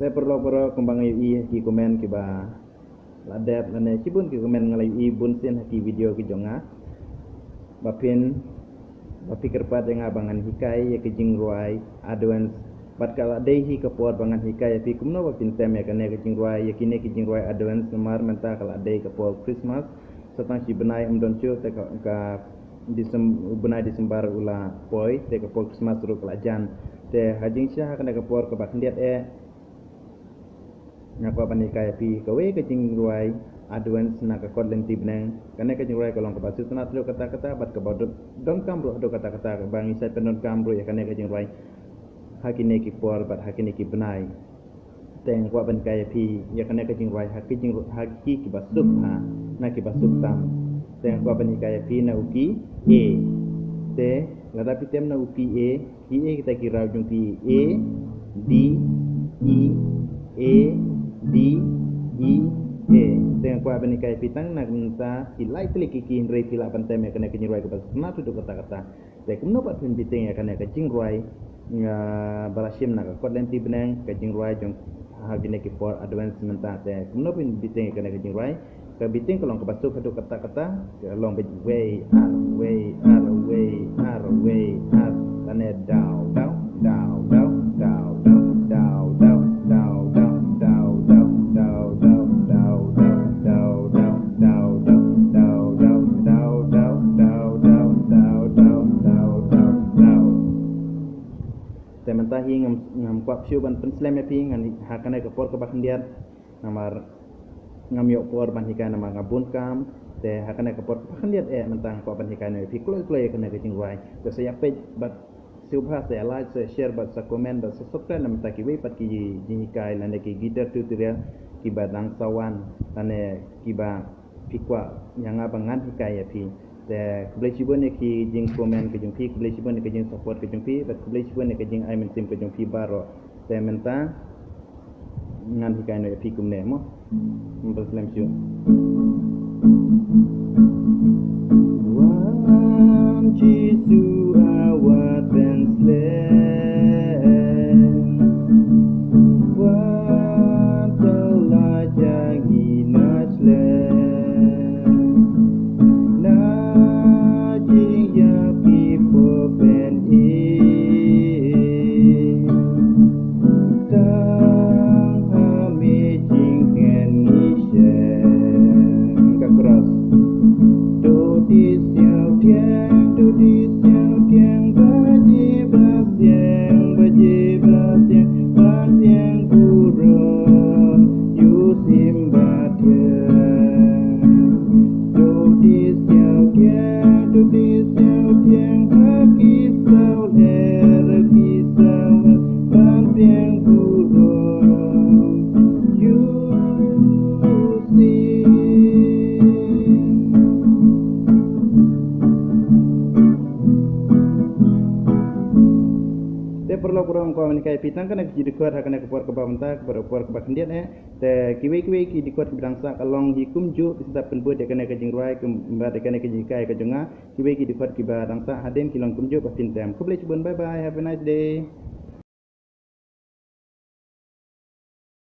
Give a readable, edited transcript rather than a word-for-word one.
Saya perlu kembang UI ki komen ki ba ladap lane cibun ki komen ngalai UI bun sen ki video ki jonga bapin bapikir pat yang abangan hikai ya ki jingruai advance bat kala dei hi kapor bangan hikai fi kumno bapin tem ya kane ki jingruai ya kine ki jingruai advance nomar menta kala dei kapor Christmas satang si benai umdon chu te ka benai Desember ula poi te kapor Christmas ru kala jan te hajing syah kane kapor ka bakendiat ngapa panika pi kawe ke jingruai advance na ka kod lenti benang kane ke jingruai kolong ke basu sunat lu kata-kata bat ke bodot don kamro do kata-kata bang isai penon kamro ya kane ke jingruai hakine ki por bat hakine ki benai teng kwa panika pi ya kane ke jingruai haki ki basuk ha na ki basuk tam teng kwa panika pi na uki e te lada pitem na uki e ki e kita kira jung pi e d e D E A dengan kuat benikai pitang nak minta hilai telik kiki hindrai pila pantem yang kena kenyurai kepas kena tuduh kata-kata saya kemudian buat pun pitang yang kena kejingruai balasim nak kuat lenti benang kejingruai jong hagine kipor advance mentah saya kemudian pun pitang yang kena kejingruai ke pitang kalau kepas tu kedua kata-kata long way r kena down mentahi ngam kuap siu ban penslam ya pi ngan hakana ke por ke bakendiat namar ngam yok por ban hikan nama ngabun kam te hakana ke por bakendiat mentang kuap ban hikan ya pi kloi kena ke jingwai te saya page bat siu bha saya like saya share bat sa comment bat sa subscribe nam taki we pat ki jinhikai lande ki gitar tutorial ki badang sawan tane ki ba pikwa yang abangan hikai ya pi te boleh cuba ni ki jing komen ke jumpi boleh cuba ni ke jing support ke jumpi bat boleh cuba ni ke jing ai mentim ke jumpi baro te menta ngan hikai no pi kumne mo muslim syu wan jisu awat and slay wan telah nasle perlu kurang kau menikai pitang kan aku jadi kuat akan aku buat kebamta kepada kebakendian te kiwe ki dikuat bidangsa kalong hikum ju bisa penbuat akan aku jingruai kembali akan aku jikai ke jonga kiwe ki dikuat kibadangsa haden kilong kumju pasin tem. Kau boleh cuba bye bye, have a nice day.